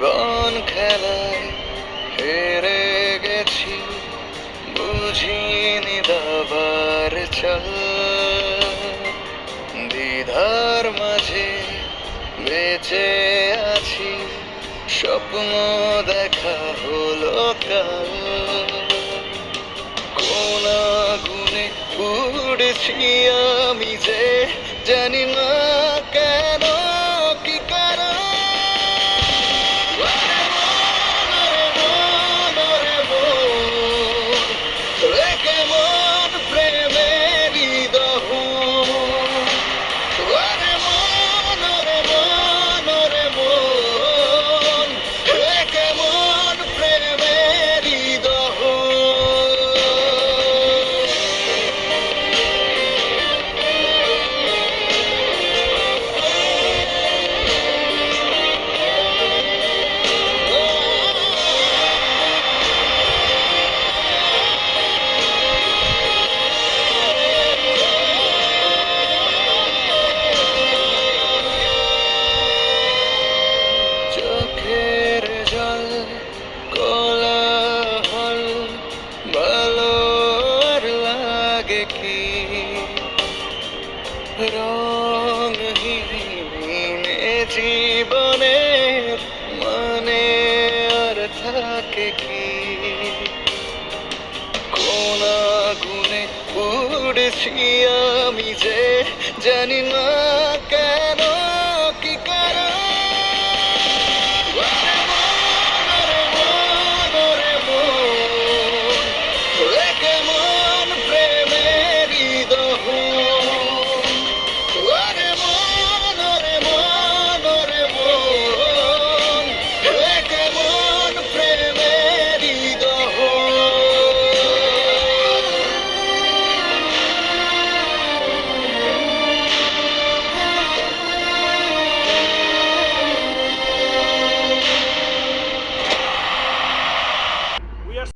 জীবন খেলায় হেরে গেছি, বুঝিনি দাবার চল। দ্বিধার মাঝে বেঁচে আছি, স্বপ্ন দেখা হলো কাল। কোন আগুনে উড়েছি আমি যে জানি না কেন, কি কারণ। কেমন প্রেমেরই দহন, ওরে মন, ওরে মন, ওরে মন, কেমন প্রেমেরই দহন। চোখের জল কোলাহল, ভালো আর লাগে কি রঙহীন এ জীবনের মানে আর থাকে কি। কোন আগুনে উড়েছি আমি যে জানি না